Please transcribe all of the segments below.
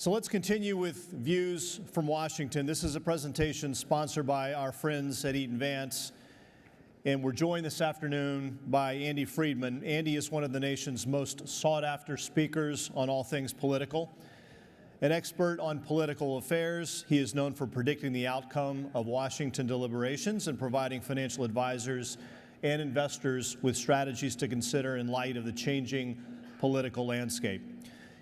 So let's continue with Views from Washington. This is a presentation sponsored by our friends at Eaton Vance, and we're joined this afternoon by Andy Friedman. Andy is one of the nation's most sought-after speakers on all things political. An expert on political affairs, he is known for predicting the outcome of Washington deliberations and providing financial advisors and investors with strategies to consider in light of the changing political landscape.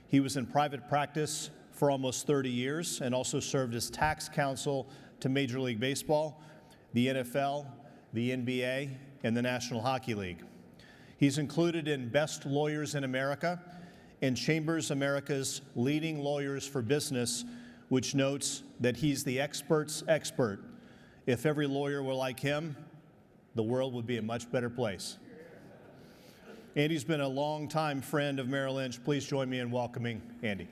He was in private practice for almost 30 years and also served as tax counsel to Major League Baseball, the NFL, the NBA, and the National Hockey League. He's included in Best Lawyers in America and Chambers America's Leading Lawyers for Business, which notes that he's the expert's expert. If every lawyer were like him, the world would be a much better place. Andy's been a longtime friend of Merrill Lynch. Please join me in welcoming Andy.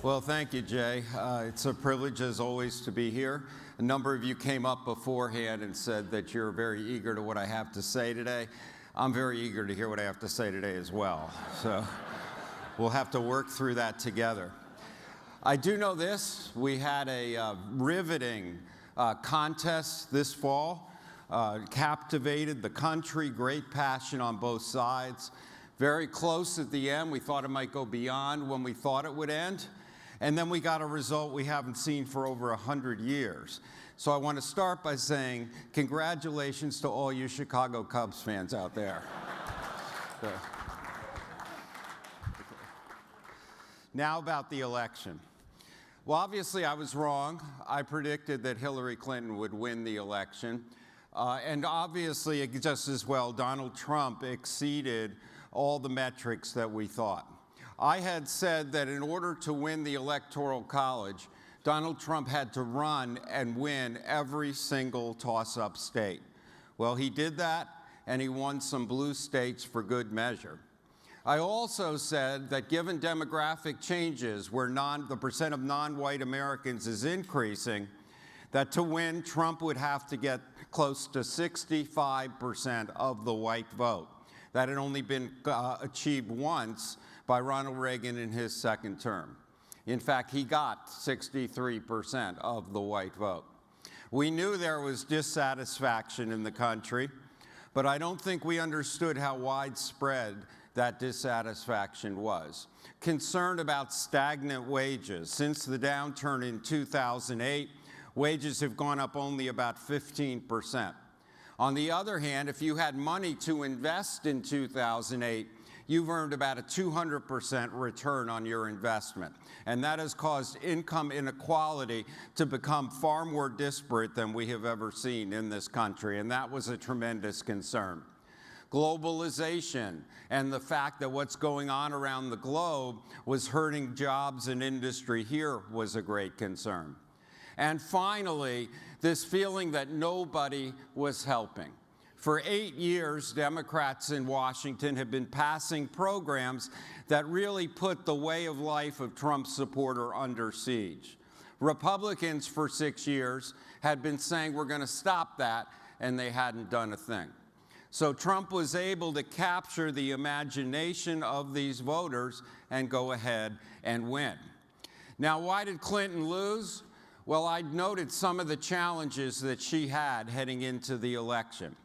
Well, thank you, Jay. It's a privilege, as always, to be here. A number of you came up beforehand and said that you're very eager to what I have to say today. I'm very eager to hear what I have to say today as well. So we'll have to work through that together. I do know this. We had a riveting contest this fall. Captivated the country, great passion on both sides. Very close at the end. We thought it might go beyond when we thought it would end. And then we got a result we haven't seen for over 100 years. So I want to start by saying congratulations to all you Chicago Cubs fans out there. Now about the election. Well, obviously I was wrong. I predicted that Hillary Clinton would win the election. And obviously, just as well, Donald Trump exceeded all the metrics that we thought. I had said that in order to win the Electoral College, Donald Trump had to run and win every single toss-up state. Well, he did that, and he won some blue states for good measure. I also said that given demographic changes where the percent of non-white Americans is increasing, that to win, Trump would have to get close to 65% of the white vote. That had only been achieved once by Ronald Reagan in his second term. In fact, he got 63% of the white vote. We knew there was dissatisfaction in the country, but I don't think we understood how widespread that dissatisfaction was. Concern about stagnant wages. Since the downturn in 2008, wages have gone up only about 15%. On the other hand, if you had money to invest in 2008, you've earned about a 200% return on your investment. And that has caused income inequality to become far more disparate than we have ever seen in this country. And that was a tremendous concern. Globalization and the fact that what's going on around the globe was hurting jobs and industry here was a great concern. And finally, this feeling that nobody was helping. For 8 years, Democrats in Washington have been passing programs that really put the way of life of Trump's supporter under siege. Republicans for 6 years had been saying we're going to stop that, and they hadn't done a thing. So Trump was able to capture the imagination of these voters and go ahead and win. Now, why did Clinton lose? Well, I noted some of the challenges that she had heading into the election.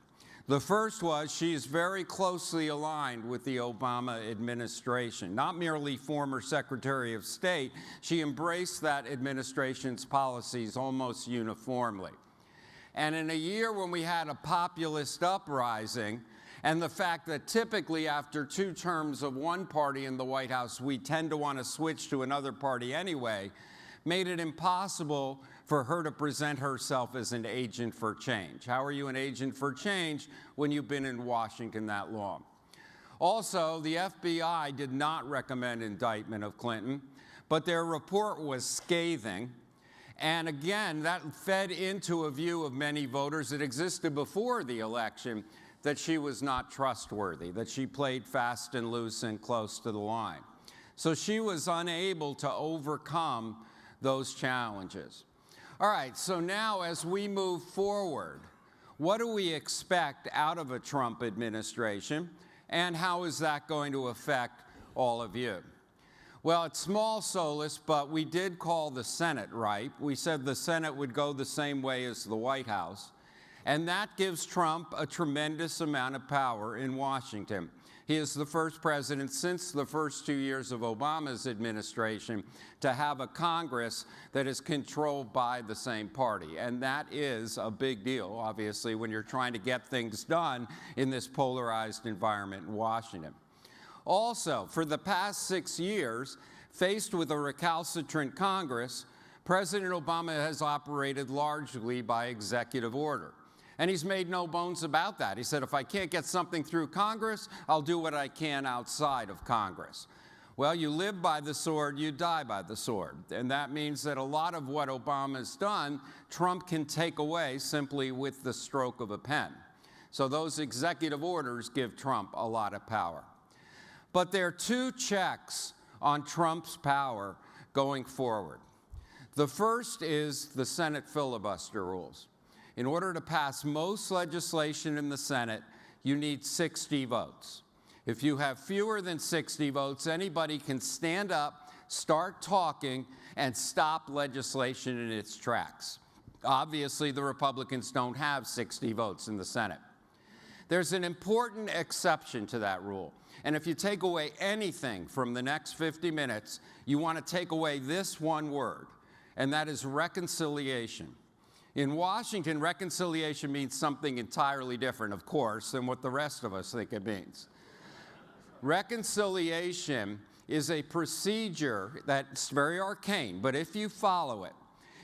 The first was she is very closely aligned with the Obama administration. Not merely former Secretary of State, she embraced that administration's policies almost uniformly. And in a year when we had a populist uprising, and the fact that typically after 2 terms of one party in the White House, we tend to want to switch to another party anyway, made it impossible for her to present herself as an agent for change. How are you an agent for change when you've been in Washington that long? Also, the FBI did not recommend indictment of Clinton, but their report was scathing. And again, that fed into a view of many voters that existed before the election that she was not trustworthy, that she played fast and loose and close to the line. So she was unable to overcome those challenges. All right, so now as we move forward, What do we expect out of a Trump administration, and how is that going to affect all of you? Well, it's small solace, but we did call the Senate ripe. We said the Senate would go the same way as the White House, and that gives Trump a tremendous amount of power in Washington. He is the first president since the first 2 years of Obama's administration to have a Congress that is controlled by the same party. And that is a big deal, obviously, when you're trying to get things done in this polarized environment in Washington. Also, for the past 6 years, faced with a recalcitrant Congress, President Obama has operated largely by executive order. And he's made no bones about that. He said, if I can't get something through Congress, I'll do what I can outside of Congress. Well, you live by the sword, you die by the sword. And that means that a lot of what Obama's done, Trump can take away simply with the stroke of a pen. So those executive orders give Trump a lot of power. But there are two checks on Trump's power going forward. The first is the Senate filibuster rules. In order to pass most legislation in the Senate, you need 60 votes. If you have fewer than 60 votes, anybody can stand up, start talking, and stop legislation in its tracks. Obviously, the Republicans don't have 60 votes in the Senate. There's an important exception to that rule. And if you take away anything from the next 50 minutes, you want to take away this one word, and that is reconciliation. In Washington, reconciliation means something entirely different, of course, than what the rest of us think it means. Reconciliation is a procedure that's very arcane, but if you follow it,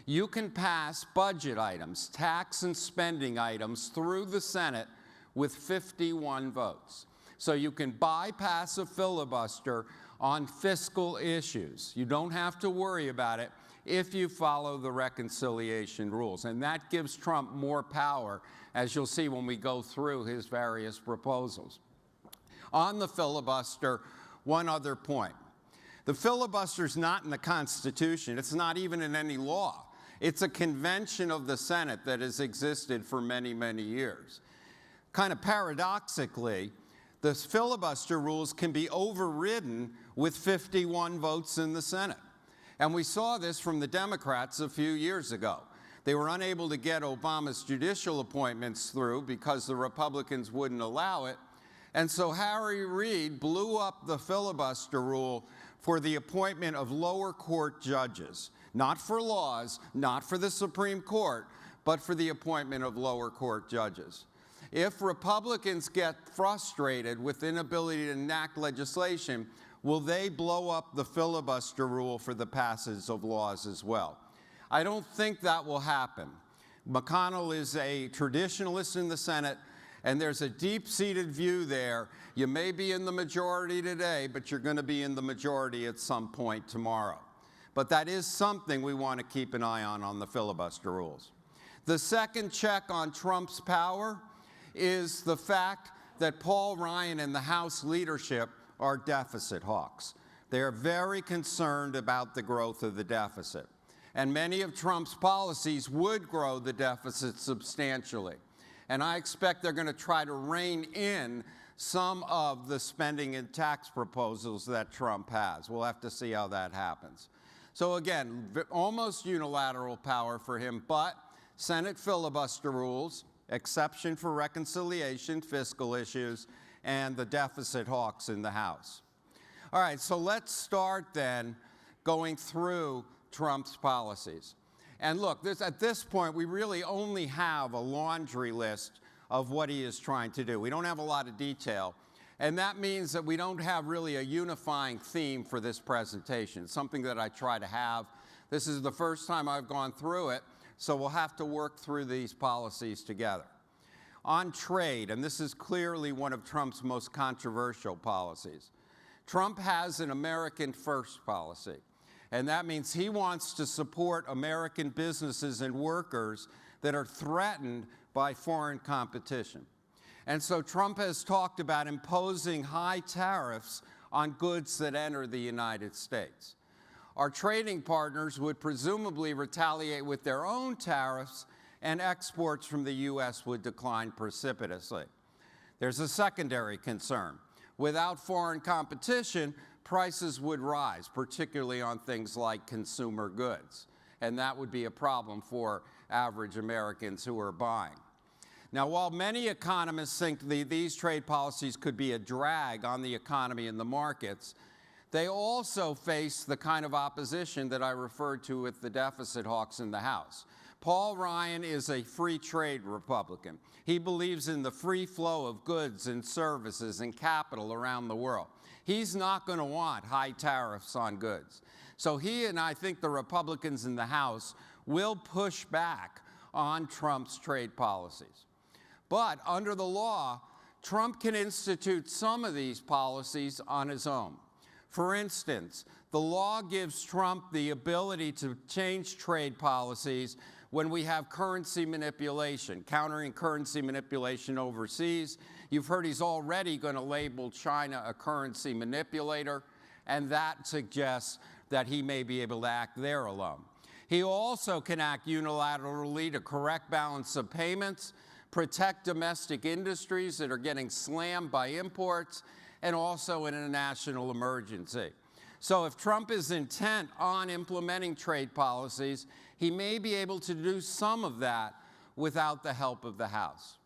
you can pass budget items, tax and spending items through the Senate with 51 votes. So you can bypass a filibuster on fiscal issues. You don't have to worry about it if you follow the reconciliation rules. And that gives Trump more power, as you'll see when we go through his various proposals. On the filibuster, one other point. The filibuster's not in the Constitution. It's not even in any law. It's a convention of the Senate that has existed for many, many years. Kind of paradoxically, the filibuster rules can be overridden with 51 votes in the Senate. And we saw this from the Democrats a few years ago. They were unable to get Obama's judicial appointments through because the Republicans wouldn't allow it. And so Harry Reid blew up the filibuster rule for the appointment of lower court judges, not for laws, not for the Supreme Court, but for the appointment of lower court judges. If Republicans get frustrated with inability to enact legislation, will they blow up the filibuster rule for the passage of laws as well? I don't think that will happen. McConnell is a traditionalist in the Senate, and there's a deep-seated view there. You may be in the majority today, but you're going to be in the majority at some point tomorrow. But that is something we want to keep an eye on the filibuster rules. The second check on Trump's power is the fact that Paul Ryan and the House leadership are deficit hawks. They are very concerned about the growth of the deficit. And many of Trump's policies would grow the deficit substantially. And I expect they're going to try to rein in some of the spending and tax proposals that Trump has. We'll have to see how that happens. So again, almost unilateral power for him, but Senate filibuster rules, exception for reconciliation, fiscal issues, and the deficit hawks in the House. All right, so let's start then going through Trump's policies. And look, at this point, we really only have a laundry list of what he is trying to do. We don't have a lot of detail. And that means that we don't have really a unifying theme for this presentation. It's something that I try to have. This is the first time I've gone through it, so we'll have to work through these policies together. On trade, and this is clearly one of Trump's most controversial policies, Trump has an American first policy. And that means he wants to support American businesses and workers that are threatened by foreign competition. And so Trump has talked about imposing high tariffs on goods that enter the United States. Our trading partners would presumably retaliate with their own tariffs, and exports from the U.S. would decline precipitously. There's a secondary concern. Without foreign competition, prices would rise, particularly on things like consumer goods, and that would be a problem for average Americans who are buying. Now, while many economists think these trade policies could be a drag on the economy and the markets, they also face the kind of opposition that I referred to with the deficit hawks in the House. Paul Ryan is a free trade Republican. He believes in the free flow of goods and services and capital around the world. He's not going to want high tariffs on goods. So he and I think the Republicans in the House will push back on Trump's trade policies. But under the law, Trump can institute some of these policies on his own. For instance, the law gives Trump the ability to change trade policies when we have currency manipulation, countering currency manipulation overseas. You've heard he's already going to label China a currency manipulator, and that suggests that he may be able to act there alone. He also can act unilaterally to correct balance of payments, protect domestic industries that are getting slammed by imports, and also in a national emergency. So if Trump is intent on implementing trade policies, he may be able to do some of that without the help of the House.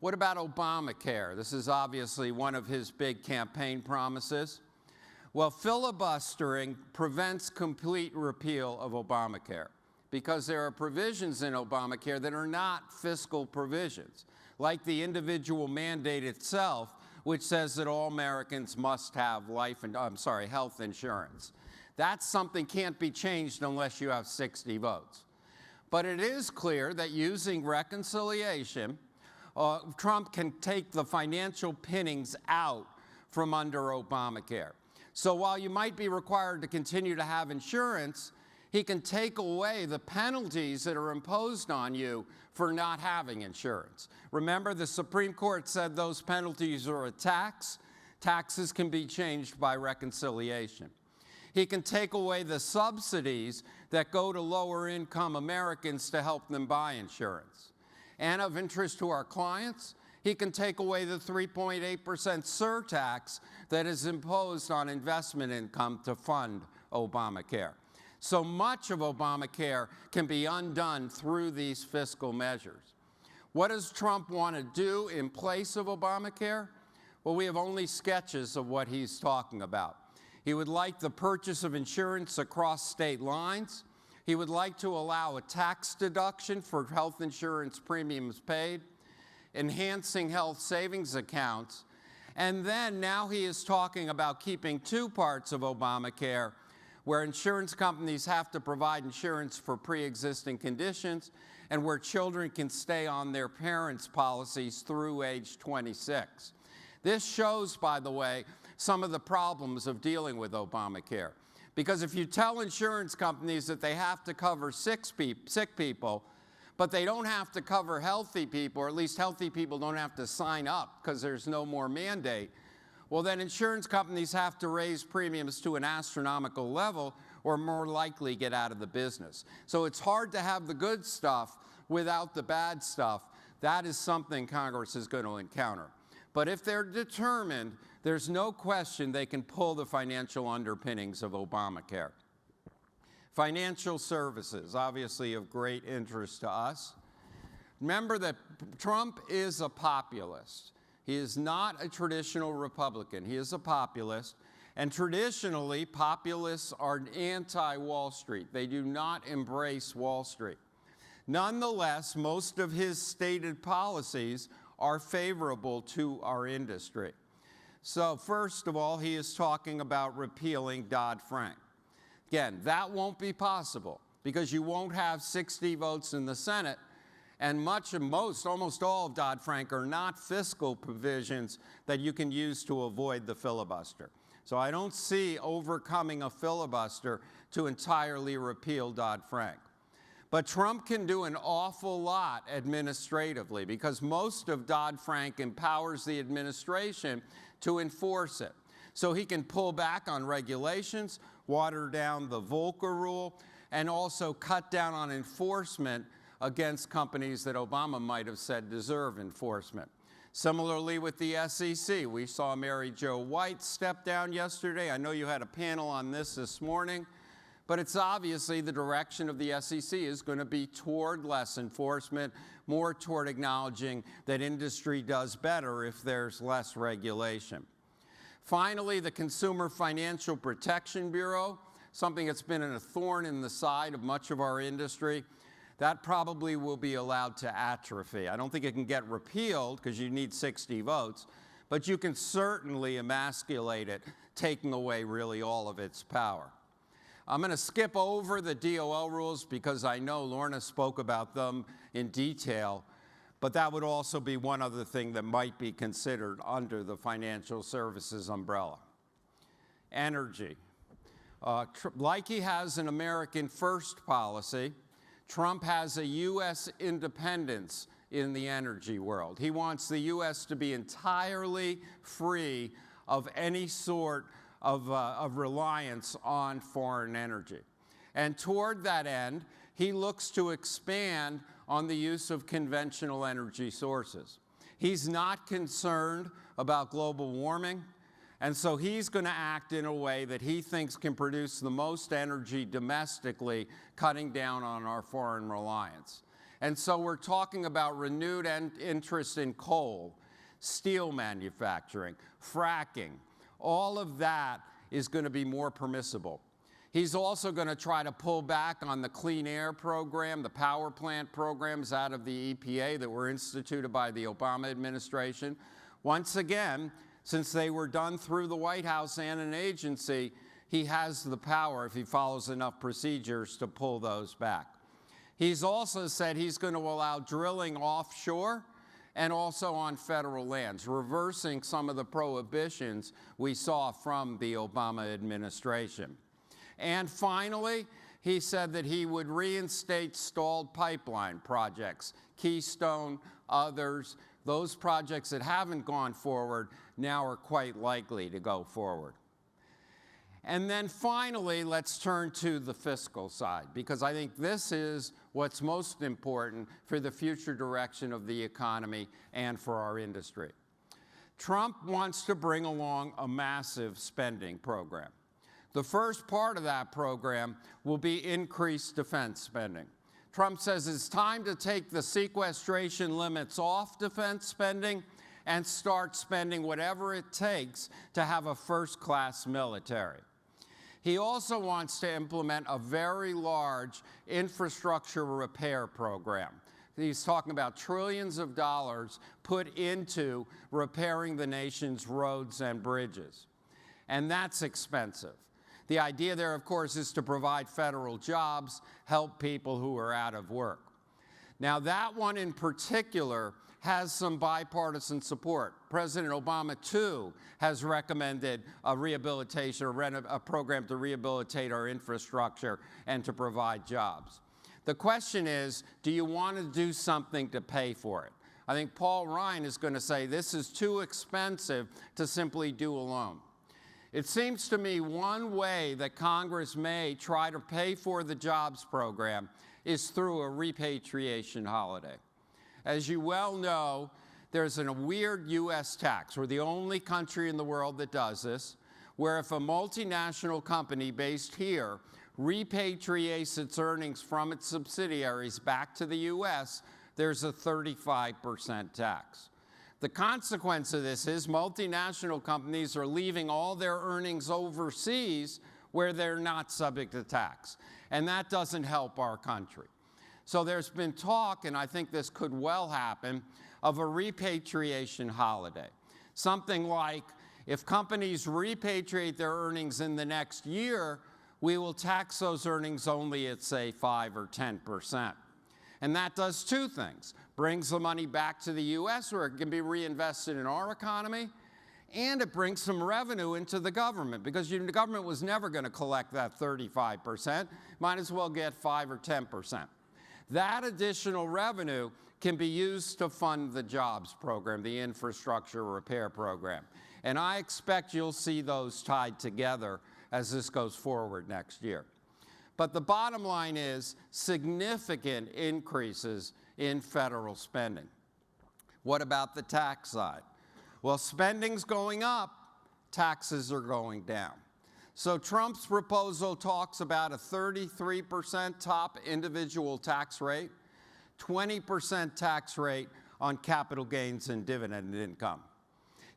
What about Obamacare? This is obviously one of his big campaign promises. Well, filibustering prevents complete repeal of Obamacare because there are provisions in Obamacare that are not fiscal provisions, like the individual mandate itself, which says that all Americans must have health insurance. That's something can't be changed unless you have 60 votes. But it is clear that using reconciliation, Trump can take the financial pinnings out from under Obamacare. So while you might be required to continue to have insurance, he can take away the penalties that are imposed on you for not having insurance. Remember, the Supreme Court said those penalties are a tax. Taxes can be changed by reconciliation. He can take away the subsidies that go to lower-income Americans to help them buy insurance. And of interest to our clients, he can take away the 3.8% surtax that is imposed on investment income to fund Obamacare. So much of Obamacare can be undone through these fiscal measures. What does Trump want to do in place of Obamacare? Well, we have only sketches of what he's talking about. He would like the purchase of insurance across state lines. He would like to allow a tax deduction for health insurance premiums paid, enhancing health savings accounts, and then now he is talking about keeping two parts of Obamacare where insurance companies have to provide insurance for pre-existing conditions and where children can stay on their parents' policies through age 26. This shows, by the way, some of the problems of dealing with Obamacare. Because if you tell insurance companies that they have to cover sick people, but they don't have to cover healthy people, or at least healthy people don't have to sign up because there's no more mandate, well, then insurance companies have to raise premiums to an astronomical level or more likely get out of the business. So it's hard to have the good stuff without the bad stuff. That is something Congress is going to encounter. But if they're determined, there's no question they can pull the financial underpinnings of Obamacare. Financial services, obviously of great interest to us. Remember that Trump is a populist. He is not a traditional Republican. He is a populist. And traditionally, populists are anti-Wall Street. They do not embrace Wall Street. Nonetheless, most of his stated policies are favorable to our industry. So first of all, he is talking about repealing Dodd-Frank. Again, that won't be possible because you won't have 60 votes in the Senate, and almost all of Dodd-Frank are not fiscal provisions that you can use to avoid the filibuster. So I don't see overcoming a filibuster to entirely repeal Dodd-Frank. But Trump can do an awful lot administratively because most of Dodd-Frank empowers the administration to enforce it. So he can pull back on regulations, water down the Volcker rule, and also cut down on enforcement against companies that Obama might have said deserve enforcement. Similarly with the SEC, we saw Mary Jo White step down yesterday. I know you had a panel on this morning, but it's obviously the direction of the SEC is going to be toward less enforcement, more toward acknowledging that industry does better if there's less regulation. Finally, the Consumer Financial Protection Bureau, something that's been a thorn in the side of much of our industry, that probably will be allowed to atrophy. I don't think it can get repealed because you need 60 votes, but you can certainly emasculate it, taking away really all of its power. I'm going to skip over the DOL rules because I know Lorna spoke about them in detail, but that would also be one other thing that might be considered under the financial services umbrella. Energy. Like he has an American first policy, Trump has a U.S. independence in the energy world. He wants the U.S. to be entirely free of any sort of reliance on foreign energy. And toward that end, he looks to expand on the use of conventional energy sources. He's not concerned about global warming, and so he's going to act in a way that he thinks can produce the most energy domestically, cutting down on our foreign reliance. And so we're talking about renewed interest in coal, steel manufacturing, fracking. All of that is going to be more permissible. He's also going to try to pull back on the clean air program, the power plant programs out of the EPA that were instituted by the Obama administration. Once again, since they were done through the White House and an agency, he has the power, if he follows enough procedures, to pull those back. He's also said he's going to allow drilling offshore and also on federal lands, reversing some of the prohibitions we saw from the Obama administration. And finally, he said that he would reinstate stalled pipeline projects, Keystone, others. Those projects that haven't gone forward now are quite likely to go forward. And then finally, let's turn to the fiscal side, because I think this is what's most important for the future direction of the economy and for our industry. Trump wants to bring along a massive spending program. The first part of that program will be increased defense spending. Trump says it's time to take the sequestration limits off defense spending and start spending whatever it takes to have a first-class military. He also wants to implement a very large infrastructure repair program. He's talking about trillions of dollars put into repairing the nation's roads and bridges. And that's expensive. The idea there, of course, is to provide federal jobs, help people who are out of work. Now, that one in particular has some bipartisan support. President Obama, too, has recommended a rehabilitation or a program to rehabilitate our infrastructure and to provide jobs. The question is, do you want to do something to pay for it? I think Paul Ryan is going to say this is too expensive to simply do alone. It seems to me one way that Congress may try to pay for the jobs program is through a repatriation holiday. As you well know, there's a weird U.S. tax. We're the only country in the world that does this, where if a multinational company based here repatriates its earnings from its subsidiaries back to the U.S., there's a 35% tax. The consequence of this is multinational companies are leaving all their earnings overseas where they're not subject to tax, and that doesn't help our country. So there's been talk, and I think this could well happen, of a repatriation holiday. Something like, if companies repatriate their earnings in the next year, we will tax those earnings only at, say, 5 or 10%. And that does two things. Brings the money back to the U.S. where it can be reinvested in our economy, and it brings some revenue into the government, because the government was never going to collect that 35%. Might as well get 5 or 10%. That additional revenue can be used to fund the jobs program, the infrastructure repair program. And I expect you'll see those tied together as this goes forward next year. But the bottom line is significant increases in federal spending. What about the tax side? Well, spending's going up, taxes are going down. So Trump's proposal talks about a 33% top individual tax rate, 20% tax rate on capital gains and dividend income.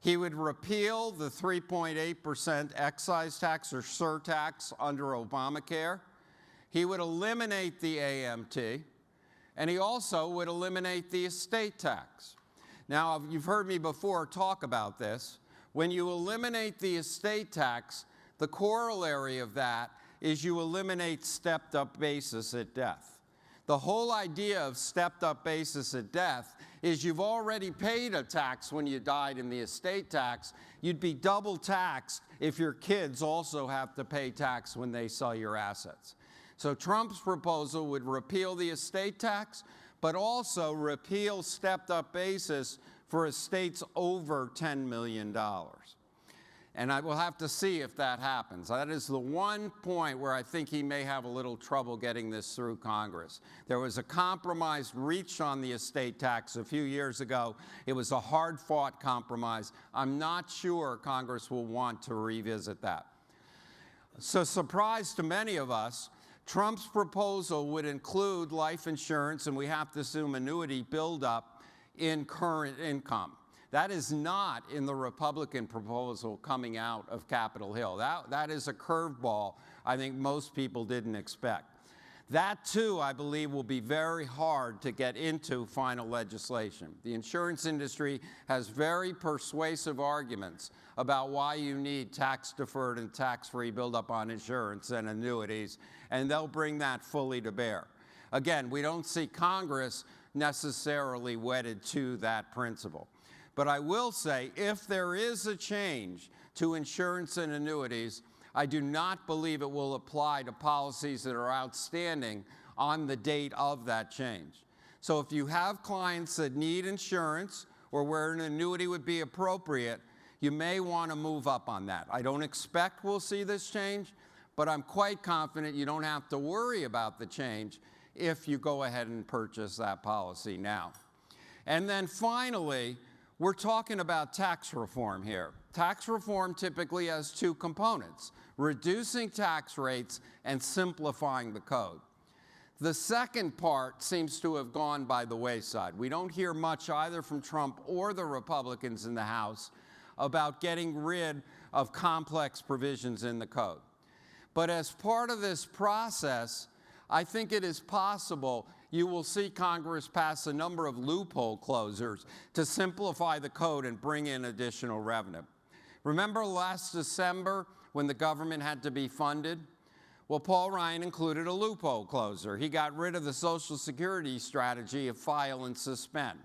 He would repeal the 3.8% excise tax or surtax under Obamacare. He would eliminate the AMT, and he also would eliminate the estate tax. Now, you've heard me before talk about this. When you eliminate the estate tax, the corollary of that is you eliminate stepped-up basis at death. The whole idea of stepped-up basis at death is you've already paid a tax when you died in the estate tax. You'd be double taxed if your kids also have to pay tax when they sell your assets. So Trump's proposal would repeal the estate tax, but also repeal stepped-up basis for estates over $10 million. And I will have to see if that happens. That is the one point where I think he may have a little trouble getting this through Congress. There was a compromise reached on the estate tax a few years ago. It was a hard-fought compromise. I'm not sure Congress will want to revisit that. So, surprise to many of us, Trump's proposal would include life insurance, and we have to assume annuity buildup in current income. That is not in the Republican proposal coming out of Capitol Hill. That is a curveball I think most people didn't expect. That, too, I believe, will be very hard to get into final legislation. The insurance industry has very persuasive arguments about why you need tax-deferred and tax-free buildup on insurance and annuities, and they'll bring that fully to bear. Again, we don't see Congress necessarily wedded to that principle. But I will say, if there is a change to insurance and annuities, I do not believe it will apply to policies that are outstanding on the date of that change. So if you have clients that need insurance or where an annuity would be appropriate, you may want to move up on that. I don't expect we'll see this change, but I'm quite confident you don't have to worry about the change if you go ahead and purchase that policy now. And then finally, we're talking about tax reform here. Tax reform typically has two components: reducing tax rates and simplifying the code. The second part seems to have gone by the wayside. We don't hear much either from Trump or the Republicans in the House about getting rid of complex provisions in the code. But as part of this process, I think it is possible you will see Congress pass a number of loophole closers to simplify the code and bring in additional revenue. Remember last December when the government had to be funded? Well, Paul Ryan included a loophole closer. He got rid of the Social Security strategy of file and suspend.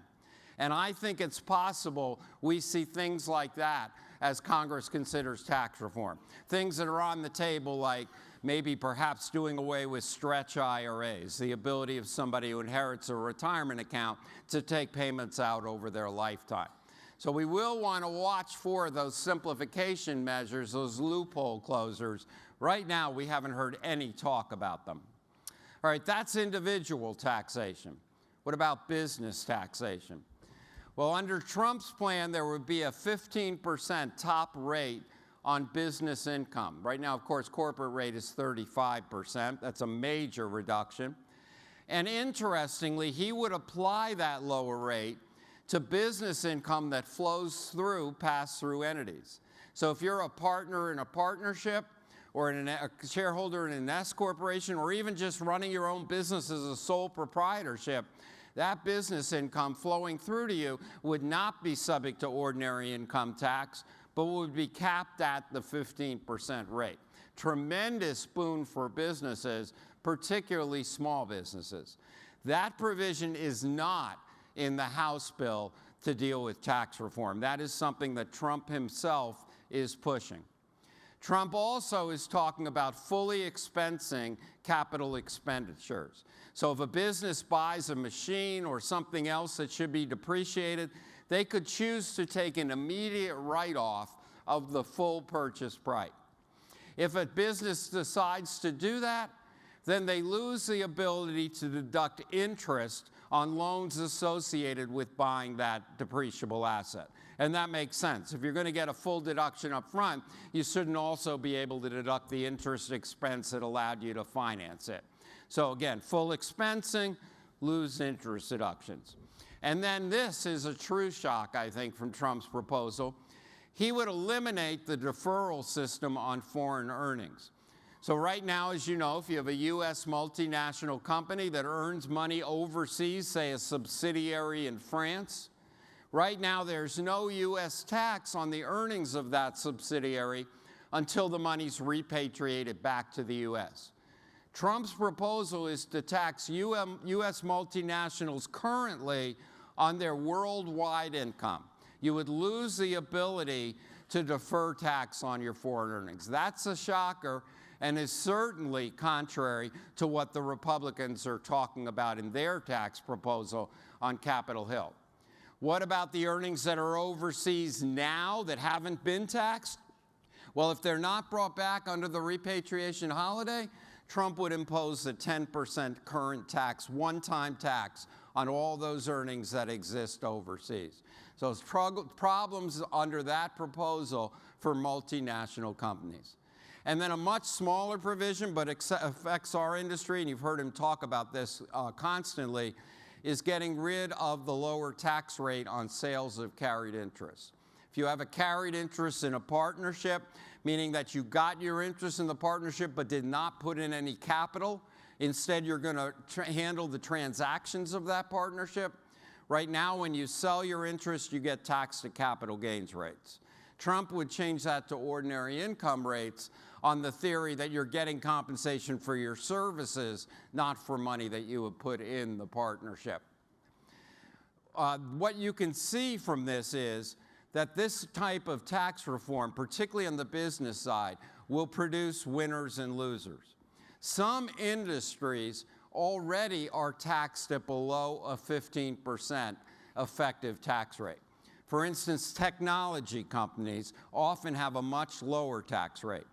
And I think it's possible we see things like that as Congress considers tax reform. Things that are on the table like maybe perhaps doing away with stretch IRAs, the ability of somebody who inherits a retirement account to take payments out over their lifetime. So we will want to watch for those simplification measures, those loophole closers. Right now, we haven't heard any talk about them. All right, that's individual taxation. What about business taxation? Well, under Trump's plan, there would be a 15% top rate on business income. Right now, of course, corporate rate is 35%. That's a major reduction. And interestingly, he would apply that lower rate to business income that flows through pass-through entities. So if you're a partner in a partnership or a shareholder in an S corporation or even just running your own business as a sole proprietorship, that business income flowing through to you would not be subject to ordinary income tax, but would be capped at the 15% rate. Tremendous boon for businesses, particularly small businesses. That provision is not in the House bill to deal with tax reform. That is something that Trump himself is pushing. Trump also is talking about fully expensing capital expenditures. So if a business buys a machine or something else that should be depreciated, they could choose to take an immediate write-off of the full purchase price. If a business decides to do that, then they lose the ability to deduct interest on loans associated with buying that depreciable asset. And that makes sense. If you're going to get a full deduction up front, you shouldn't also be able to deduct the interest expense that allowed you to finance it. So again, full expensing, lose interest deductions. And then this is a true shock, I think, from Trump's proposal. He would eliminate the deferral system on foreign earnings. So right now, as you know, if you have a U.S. multinational company that earns money overseas, say a subsidiary in France, right now there's no U.S. tax on the earnings of that subsidiary until the money's repatriated back to the U.S. Trump's proposal is to tax U.S. multinationals currently on their worldwide income. You would lose the ability to defer tax on your foreign earnings. That's a shocker and is certainly contrary to what the Republicans are talking about in their tax proposal on Capitol Hill. What about the earnings that are overseas now that haven't been taxed? Well, if they're not brought back under the repatriation holiday, Trump would impose a 10% current tax, one-time tax, on all those earnings that exist overseas. So it's problems under that proposal for multinational companies. And then a much smaller provision, but affects our industry, and you've heard him talk about this constantly, is getting rid of the lower tax rate on sales of carried interest. If you have a carried interest in a partnership, meaning that you got your interest in the partnership but did not put in any capital, instead you're going to handle the transactions of that partnership. Right now, when you sell your interest, you get taxed at capital gains rates. Trump would change that to ordinary income rates on the theory that you're getting compensation for your services, not for money that you would put in the partnership. What you can see from this is that this type of tax reform, particularly on the business side, will produce winners and losers. Some industries already are taxed at below a 15% effective tax rate. For instance, technology companies often have a much lower tax rate.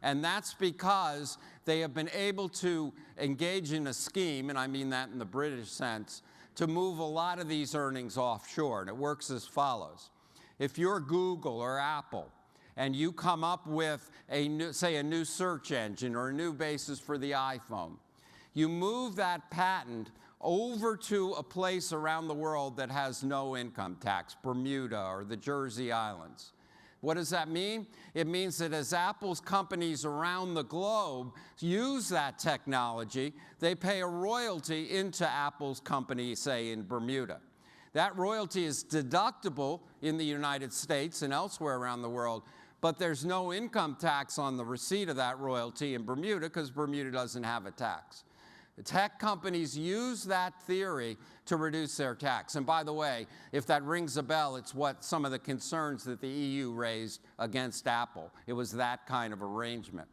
And that's because they have been able to engage in a scheme, and I mean that in the British sense, to move a lot of these earnings offshore. And it works as follows. If you're Google or Apple, and you come up with say a new search engine or a new basis for the iPhone, you move that patent over to a place around the world that has no income tax, Bermuda or the Jersey Islands. What does that mean? It means that as Apple's companies around the globe use that technology, they pay a royalty into Apple's company, say in Bermuda. That royalty is deductible in the United States and elsewhere around the world, but there's no income tax on the receipt of that royalty in Bermuda because Bermuda doesn't have a tax. The tech companies use that theory to reduce their tax. And by the way, if that rings a bell, it's what some of the concerns that the EU raised against Apple. It was that kind of arrangement.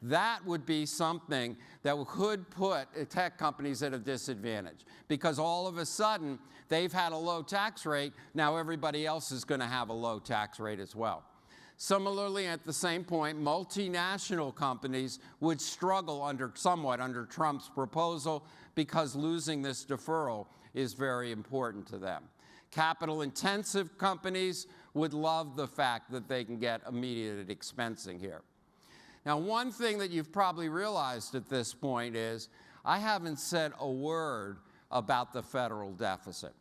That would be something that could put tech companies at a disadvantage because all of a sudden they've had a low tax rate, now everybody else is going to have a low tax rate as well. Similarly, at the same point, multinational companies would struggle somewhat under Trump's proposal because losing this deferral is very important to them. Capital-intensive companies would love the fact that they can get immediate expensing here. Now, one thing that you've probably realized at this point is I haven't said a word about the federal deficit.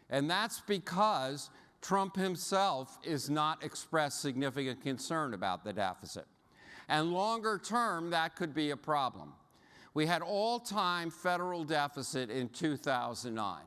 And that's because Trump himself has not expressed significant concern about the deficit. And longer term, that could be a problem. We had all-time federal deficit in 2009.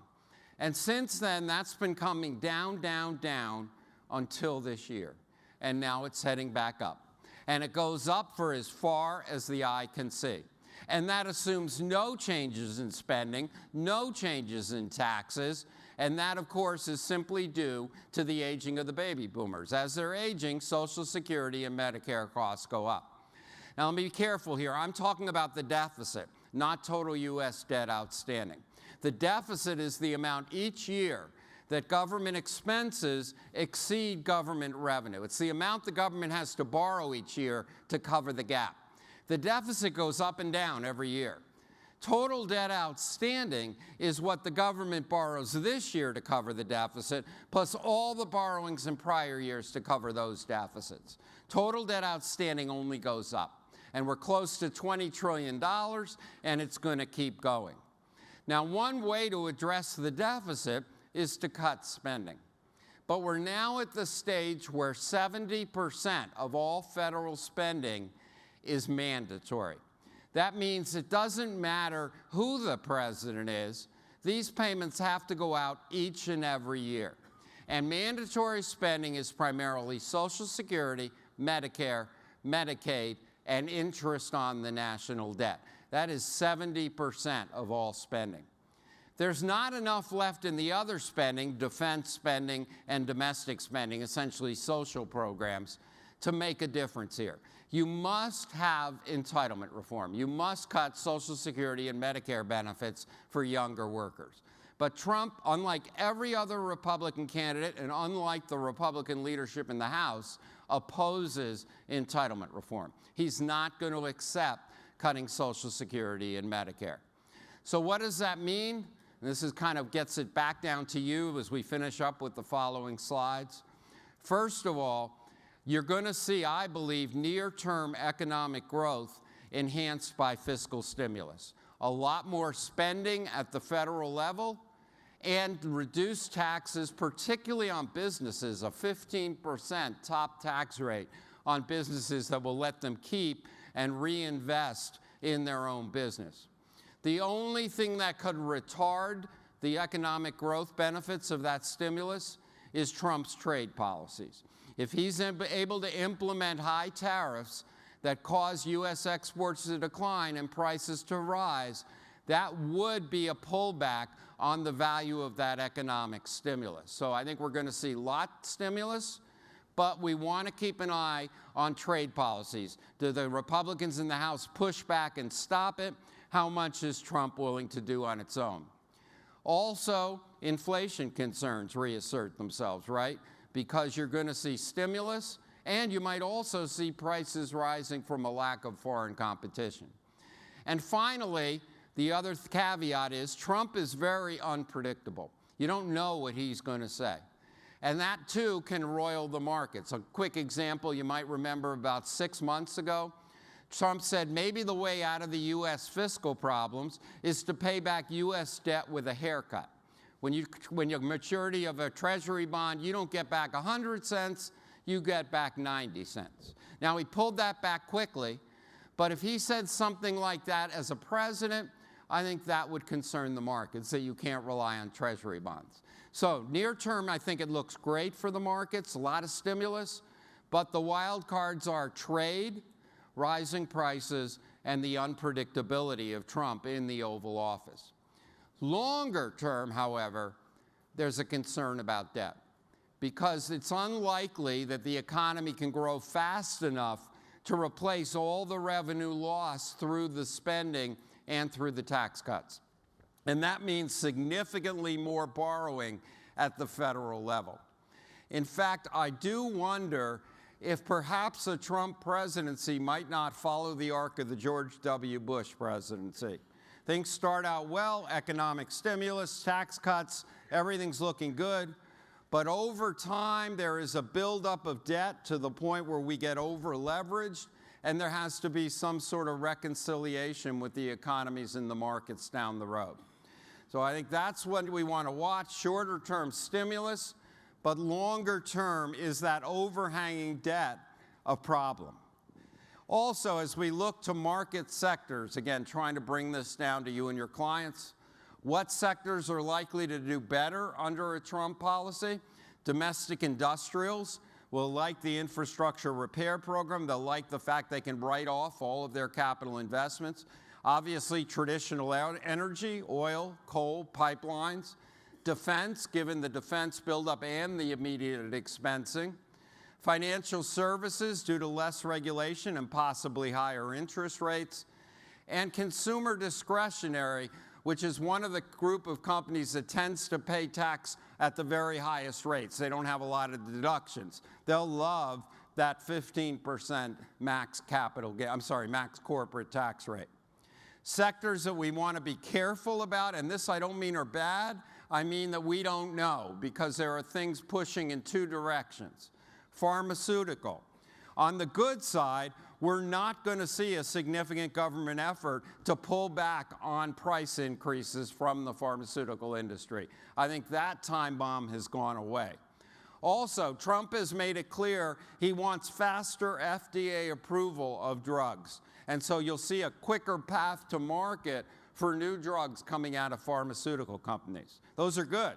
And since then, that's been coming down, down, down until this year. And now it's heading back up. And it goes up for as far as the eye can see. And that assumes no changes in spending, no changes in taxes, and that, of course, is simply due to the aging of the baby boomers. As they're aging, Social Security and Medicare costs go up. Now, let me be careful here. I'm talking about the deficit, not total U.S. debt outstanding. The deficit is the amount each year that government expenses exceed government revenue. It's the amount the government has to borrow each year to cover the gap. The deficit goes up and down every year. Total debt outstanding is what the government borrows this year to cover the deficit, plus all the borrowings in prior years to cover those deficits. Total debt outstanding only goes up. And we're close to $20 trillion, and it's going to keep going. Now, one way to address the deficit is to cut spending. But we're now at the stage where 70% of all federal spending is mandatory. That means it doesn't matter who the president is, these payments have to go out each and every year. And mandatory spending is primarily Social Security, Medicare, Medicaid, and interest on the national debt. That is 70% of all spending. There's not enough left in the other spending, defense spending and domestic spending, essentially social programs, to make a difference here. You must have entitlement reform. You must cut Social Security and Medicare benefits for younger workers. But Trump, unlike every other Republican candidate and unlike the Republican leadership in the House, opposes entitlement reform. He's not going to accept cutting Social Security and Medicare. So what does that mean? And this is kind of gets it back down to you as we finish up with the following slides. First of all, you're going to see, I believe, near-term economic growth enhanced by fiscal stimulus. A lot more spending at the federal level and reduced taxes, particularly on businesses, a 15% top tax rate on businesses that will let them keep and reinvest in their own business. The only thing that could retard the economic growth benefits of that stimulus is Trump's trade policies. If he's able to implement high tariffs that cause U.S. exports to decline and prices to rise, that would be a pullback on the value of that economic stimulus. So I think we're going to see lot stimulus, but we want to keep an eye on trade policies. Do the Republicans in the House push back and stop it? How much is Trump willing to do on its own? Also, inflation concerns reassert themselves, right? Because you're going to see stimulus, and you might also see prices rising from a lack of foreign competition. And finally, the other caveat is Trump is very unpredictable. You don't know what he's going to say. And that, too, can roil the markets. A quick example you might remember about 6 months ago, Trump said maybe the way out of the U.S. fiscal problems is to pay back U.S. debt with a haircut. When your maturity of a Treasury bond, you don't get back 100 cents, you get back 90 cents. Now, he pulled that back quickly, but if he said something like that as a president, I think that would concern the markets, that you can't rely on Treasury bonds. So near term, I think it looks great for the markets, a lot of stimulus, but the wild cards are trade, rising prices, and the unpredictability of Trump in the Oval Office. Longer term, however, there's a concern about debt because it's unlikely that the economy can grow fast enough to replace all the revenue lost through the spending and through the tax cuts. And that means significantly more borrowing at the federal level. In fact, I do wonder if perhaps a Trump presidency might not follow the arc of the George W. Bush presidency. Things start out well, economic stimulus, tax cuts, everything's looking good. But over time, there is a buildup of debt to the point where we get over-leveraged, and there has to be some sort of reconciliation with the economies and the markets down the road. So I think that's what we want to watch, shorter-term stimulus, but longer-term is that overhanging debt a problem. Also, as we look to market sectors, again, trying to bring this down to you and your clients, what sectors are likely to do better under a Trump policy? Domestic industrials will like the infrastructure repair program. They'll like the fact they can write off all of their capital investments. Obviously, traditional energy, oil, coal, pipelines. Defense, given the defense buildup and the immediate expensing. Financial services, due to less regulation and possibly higher interest rates. And consumer discretionary, which is one of the group of companies that tends to pay tax at the very highest rates. They don't have a lot of deductions. They'll love that 15% max corporate tax rate. Sectors that we want to be careful about, and this I don't mean are bad, I mean that we don't know, because there are things pushing in two directions. Pharmaceutical. On the good side, we're not going to see a significant government effort to pull back on price increases from the pharmaceutical industry. I think that time bomb has gone away. Also, Trump has made it clear he wants faster FDA approval of drugs. And so you'll see a quicker path to market for new drugs coming out of pharmaceutical companies. Those are good.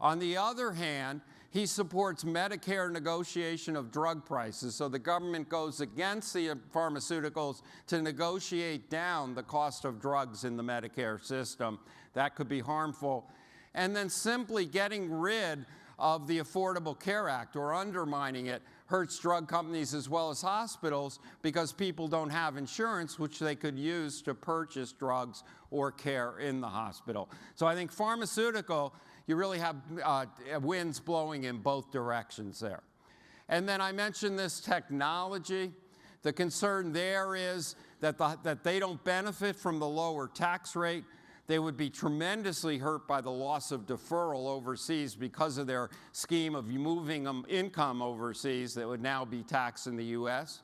On the other hand, he supports Medicare negotiation of drug prices, so the government goes against the pharmaceuticals to negotiate down the cost of drugs in the Medicare system. That could be harmful. And then simply getting rid of the Affordable Care Act or undermining it hurts drug companies as well as hospitals, because people don't have insurance, which they could use to purchase drugs or care in the hospital. So I think pharmaceutical, you really have winds blowing in both directions there. And then I mentioned this technology. The concern there is that they don't benefit from the lower tax rate. They would be tremendously hurt by the loss of deferral overseas because of their scheme of moving income overseas that would now be taxed in the U.S.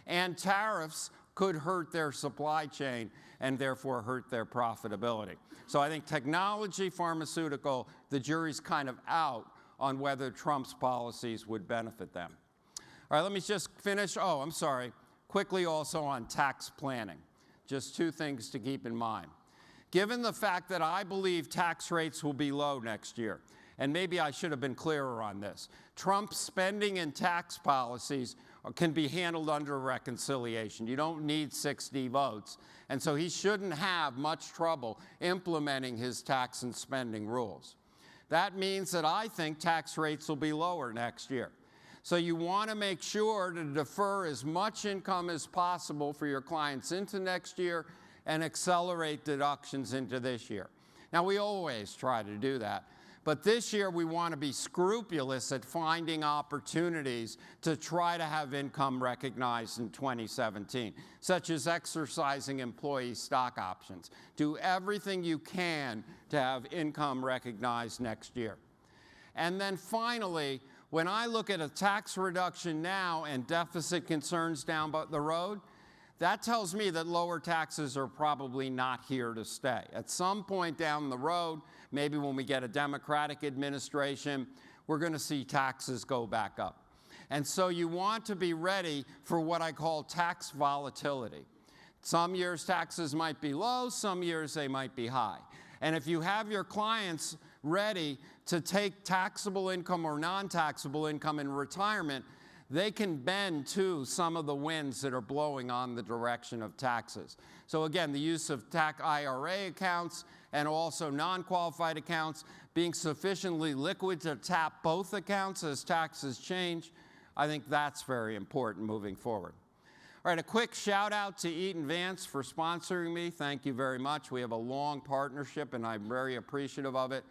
And tariffs could hurt their supply chain and therefore hurt their profitability. So I think technology, pharmaceutical, the jury's kind of out on whether Trump's policies would benefit them. All right, let me just finish. Oh, I'm sorry. Quickly also on tax planning. Just two things to keep in mind. Given the fact that I believe tax rates will be low next year, and maybe I should have been clearer on this, Trump's spending and tax policies can be handled under reconciliation. You don't need 60 votes. And so he shouldn't have much trouble implementing his tax and spending rules. That means that I think tax rates will be lower next year. So you want to make sure to defer as much income as possible for your clients into next year and accelerate deductions into this year. Now, we always try to do that, but this year we want to be scrupulous at finding opportunities to try to have income recognized in 2017, such as exercising employee stock options. Do everything you can to have income recognized next year. And then finally, when I look at a tax reduction now and deficit concerns down the road, that tells me that lower taxes are probably not here to stay. At some point down the road, maybe when we get a Democratic administration, we're going to see taxes go back up. And so you want to be ready for what I call tax volatility. Some years taxes might be low, some years they might be high. And if you have your clients ready to take taxable income or non-taxable income in retirement, they can bend to some of the winds that are blowing on the direction of taxes. So again, the use of tax IRA accounts and also non-qualified accounts, being sufficiently liquid to tap both accounts as taxes change, I think that's very important moving forward. All right, a quick shout out to Eaton Vance for sponsoring me. Thank you very much. We have a long partnership and I'm very appreciative of it.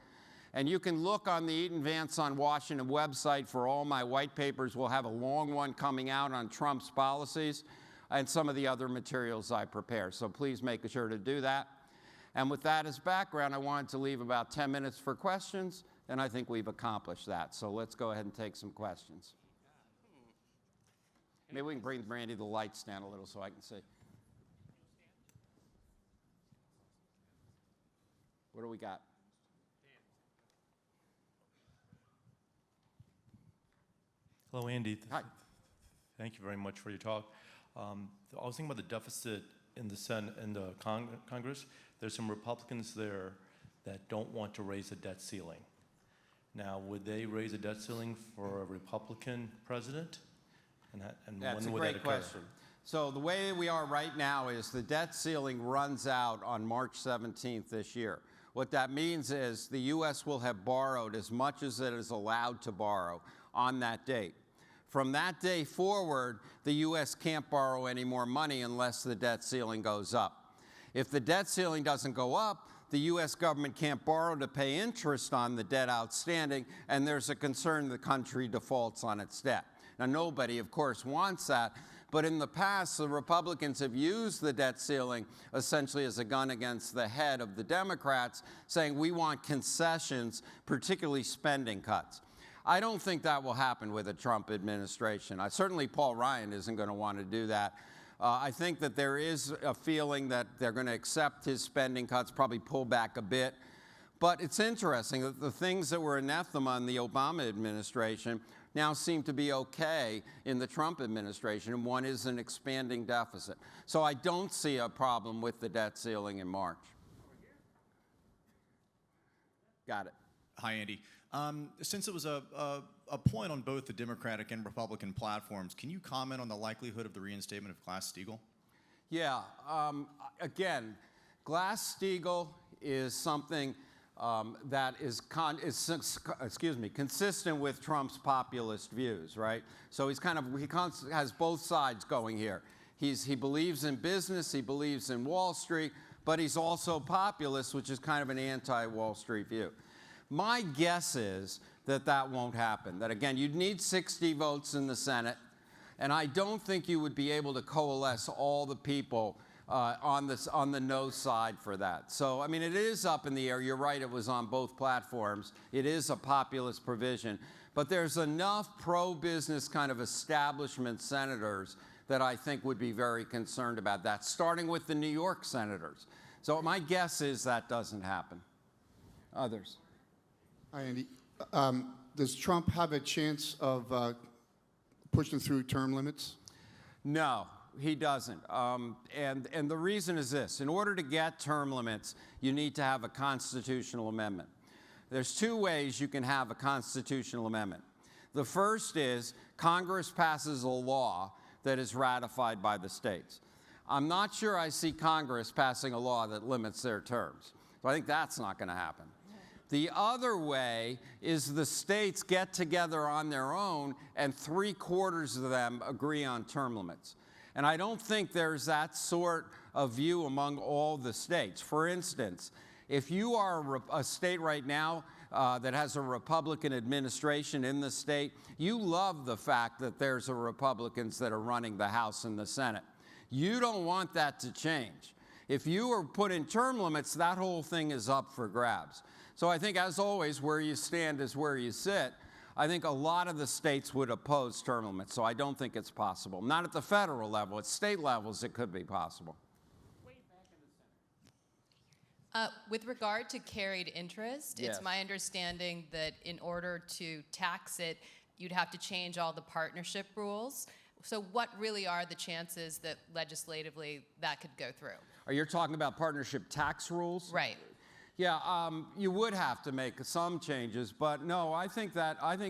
And you can look on the Eaton Vance on Washington website for all my white papers. We'll have a long one coming out on Trump's policies and some of the other materials I prepare. So please make sure to do that. And with that as background, I wanted to leave about 10 minutes for questions, and I think we've accomplished that. So let's go ahead and take some questions. Maybe we can bring Brandy the light stand a little so I can see. What do we got? Hello, Andy. Hi. Thank you very much for your talk. I was thinking about the deficit in the Senate and the Congress. There's some Republicans there that don't want to raise the debt ceiling. Now, would they raise a debt ceiling for a Republican president? And That's when a would great that occur? question. So the way we are right now is the debt ceiling runs out on March 17th this year. What that means is the U.S. will have borrowed as much as it is allowed to borrow on that date. From that day forward, the U.S. can't borrow any more money unless the debt ceiling goes up. If the debt ceiling doesn't go up, the U.S. government can't borrow to pay interest on the debt outstanding, and there's a concern the country defaults on its debt. Now, nobody, of course, wants that, But in the past, the Republicans have used the debt ceiling essentially as a gun against the head of the Democrats, saying we want concessions, particularly spending cuts. I don't think that will happen with a Trump administration. Certainly Paul Ryan isn't going to want to do that. I think that there is a feeling that they're going to accept his spending cuts, probably pull back a bit. But it's interesting that the things that were anathema in the Obama administration now seem to be okay in the Trump administration, and one is an expanding deficit. So I don't see a problem with the debt ceiling in March. Got it. Hi, Andy. Since it was a point on both the Democratic and Republican platforms, can you comment on the likelihood of the reinstatement of Glass-Steagall? Yeah. Again, Glass-Steagall is something that is consistent with Trump's populist views, right? So he has both sides going here. He believes in business, he believes in Wall Street, but he's also populist, which is kind of an anti-Wall Street view. My guess is that that won't happen. That again, you'd need 60 votes in the Senate, and I don't think you would be able to coalesce all the people on the no side for that. So, I mean, it is up in the air. You're right, it was on both platforms. It is a populist provision. But there's enough pro-business kind of establishment senators that I think would be very concerned about that, starting with the New York senators. So my guess is that doesn't happen. Others? Hi, Andy. Does Trump have a chance of pushing through term limits? No, he doesn't. And the reason is this. In order to get term limits, you need to have a constitutional amendment. There's two ways you can have a constitutional amendment. The first is Congress passes a law that is ratified by the states. I'm not sure I see Congress passing a law that limits their terms. So I think that's not going to happen. The other way is the states get together on their own and 3/4 of them agree on term limits. And I don't think there's that sort of view among all the states. For instance, if you are a state right now that has a Republican administration in the state, you love the fact that there's Republicans that are running the House and the Senate. You don't want that to change. If you are put in term limits, that whole thing is up for grabs. So I think, as always, where you stand is where you sit. I think a lot of the states would oppose term limits, so I don't think it's possible. Not at the federal level. At state levels, it could be possible. With regard to carried interest, Yes. It's my understanding that in order to tax it, you'd have to change all the partnership rules. So what really are the chances that legislatively that could go through? Are you talking about partnership tax rules? Right. Yeah, you would have to make some changes, but no, I think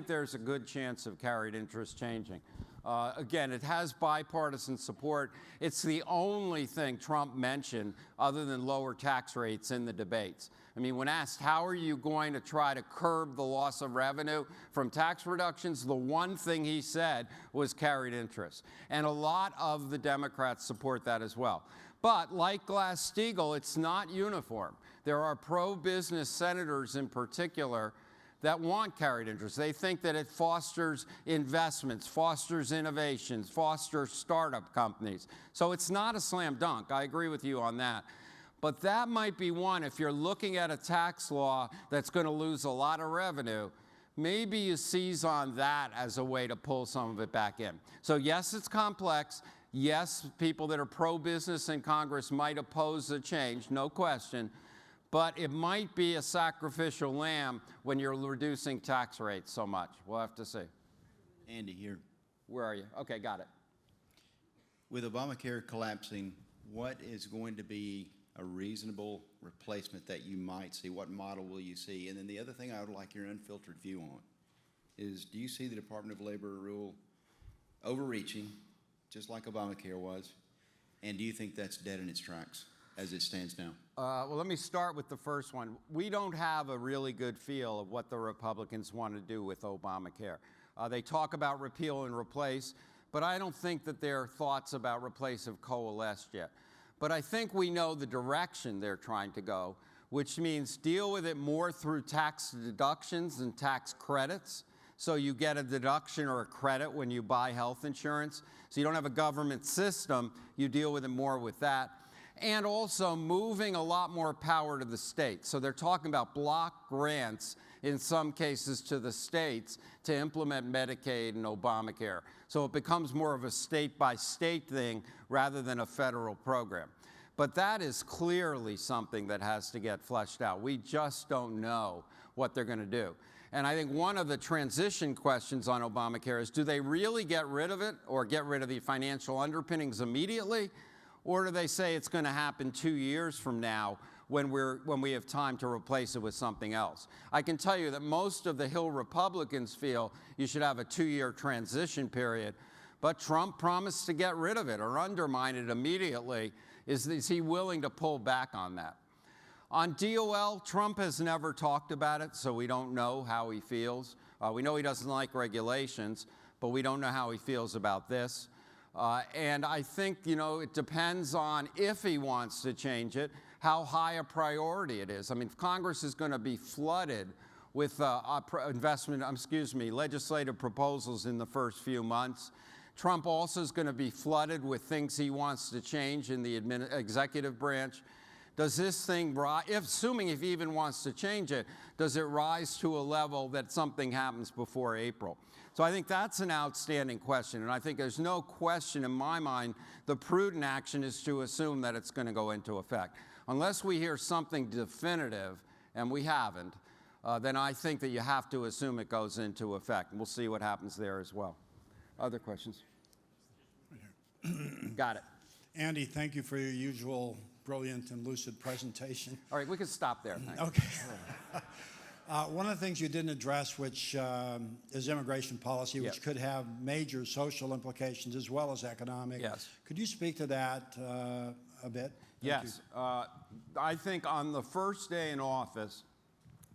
there's a good chance of carried interest changing. Again, it has bipartisan support. It's the only thing Trump mentioned other than lower tax rates in the debates. I mean, when asked, how are you going to try to curb the loss of revenue from tax reductions, the one thing he said was carried interest. And a lot of the Democrats support that as well. But like Glass-Steagall, it's not uniform. There are pro-business senators in particular that want carried interest. They think that it fosters investments, fosters innovations, fosters startup companies. So it's not a slam dunk. I agree with you on that. But that might be one, if you're looking at a tax law that's going to lose a lot of revenue, maybe you seize on that as a way to pull some of it back in. So yes, it's complex. Yes, people that are pro-business in Congress might oppose the change, no question. But it might be a sacrificial lamb when you're reducing tax rates so much. We'll have to see. Andy here. Where are you? Okay, got it. With Obamacare collapsing, what is going to be a reasonable replacement that you might see? What model will you see? And then the other thing I would like your unfiltered view on is, do you see the Department of Labor rule overreaching, just like Obamacare was? And do you think that's dead in its tracks as it stands now? Well, let me start with the first one. We don't have a really good feel of what the Republicans want to do with Obamacare. They talk about repeal and replace, but I don't think that their thoughts about replace have coalesced yet. But I think we know the direction they're trying to go, which means deal with it more through tax deductions and tax credits. so you get a deduction or a credit when you buy health insurance. So you don't have a government system, you deal with it more with that. And also moving a lot more power to the states. So they're talking about block grants in some cases to the states to implement Medicaid and Obamacare. So it becomes more of a state-by-state thing rather than a federal program. But that is clearly something that has to get fleshed out. We just don't know what they're going to do. And I think one of the transition questions on Obamacare is, do they really get rid of it or get rid of the financial underpinnings immediately? Or do they say it's going to happen 2 years from now when we have time to replace it with something else? I can tell you that most of the Hill Republicans feel you should have a 2-year transition period, but Trump promised to get rid of it or undermine it immediately. Is he willing to pull back on that? On DOL, Trump has never talked about it, so we don't know how he feels. We know he doesn't like regulations, but we don't know how he feels about this. And I think, it depends on if he wants to change it, how high a priority it is. I mean, Congress is going to be flooded with legislative proposals in the first few months. Trump also is going to be flooded with things he wants to change in the executive branch. Does this thing, assuming if he even wants to change it, does it rise to a level that something happens before April? So I think that's an outstanding question, and I think there's no question in my mind the prudent action is to assume that it's going to go into effect. Unless we hear something definitive, and we haven't, then I think that you have to assume it goes into effect, and we'll see what happens there as well. Other questions? Got it. Andy, thank you for your usual brilliant and lucid presentation. All right, we can stop there. Thanks. Okay. One of the things you didn't address, which is immigration policy, which could have major social implications as well as economic. Yes. Could you speak to that a bit? Yes. I think on the first day in office,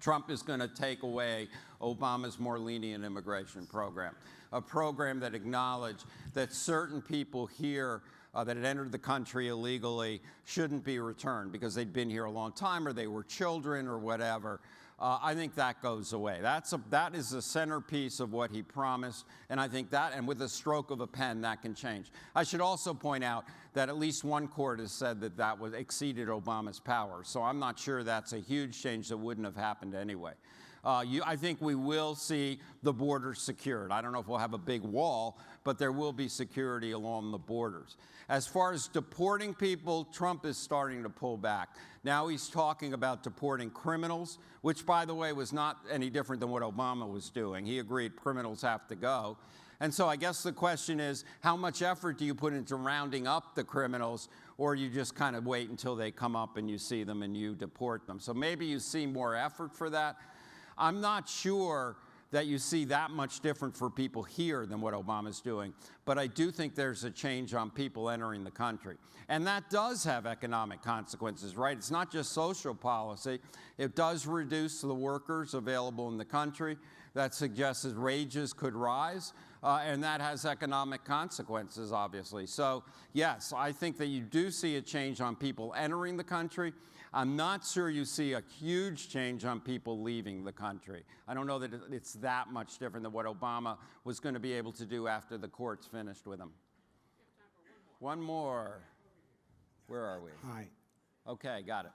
Trump is going to take away Obama's more lenient immigration program, a program that acknowledged that certain people here that had entered the country illegally shouldn't be returned because they'd been here a long time or they were children or whatever. I think that goes away. That is the centerpiece of what he promised, and I think that, and with a stroke of a pen, that can change. I should also point out that at least one court has said that that exceeded Obama's power, so I'm not sure that's a huge change that wouldn't have happened anyway. I think we will see the border secured. I don't know if we'll have a big wall, but there will be security along the borders. As far as deporting people, Trump is starting to pull back. Now he's talking about deporting criminals, which, by the way, was not any different than what Obama was doing. He agreed criminals have to go. And so I guess the question is, how much effort do you put into rounding up the criminals, or you just kind of wait until they come up and you see them and you deport them? So maybe you see more effort for that. I'm not sure that you see that much different for people here than what Obama's doing, but I do think there's a change on people entering the country. And that does have economic consequences, right? It's not just social policy. It does reduce the workers available in the country. That suggests that wages could rise, and that has economic consequences, obviously. So, yes, I think that you do see a change on people entering the country. I'm not sure you see a huge change on people leaving the country. I don't know that it's that much different than what Obama was going to be able to do after the courts finished with him. One more. Where are we? Hi. Okay, got it.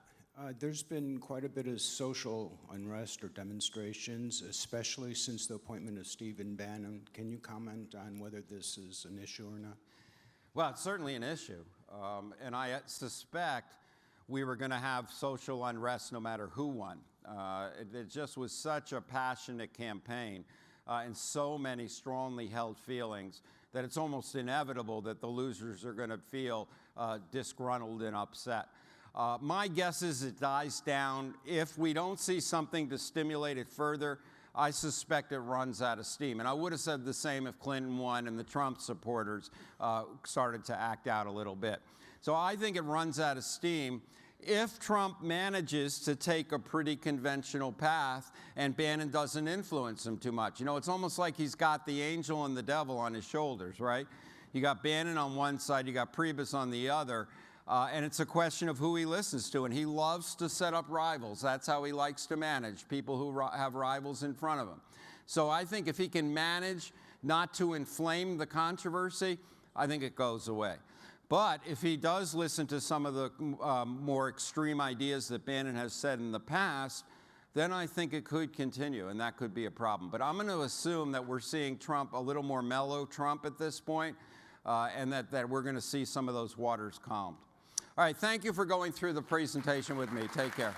There's been quite a bit of social unrest or demonstrations, especially since the appointment of Stephen Bannon. Can you comment on whether this is an issue or not? Well, it's certainly an issue, and I suspect we were going to have social unrest no matter who won. It just was such a passionate campaign and so many strongly held feelings that it's almost inevitable that the losers are going to feel disgruntled and upset. My guess is it dies down. If we don't see something to stimulate it further, I suspect it runs out of steam. And I would have said the same if Clinton won and the Trump supporters started to act out a little bit. So I think it runs out of steam if Trump manages to take a pretty conventional path and Bannon doesn't influence him too much. You know, it's almost like he's got the angel and the devil on his shoulders, right? You got Bannon on one side, you got Priebus on the other, and it's a question of who he listens to, and he loves to set up rivals. That's how he likes to manage, people who have rivals in front of him. So I think if he can manage not to inflame the controversy, I think it goes away. But if he does listen to some of the more extreme ideas that Bannon has said in the past, then I think it could continue, and that could be a problem. But I'm going to assume that we're seeing Trump, a little more mellow Trump at this point, and that we're going to see some of those waters calmed. All right, thank you for going through the presentation with me. Take care.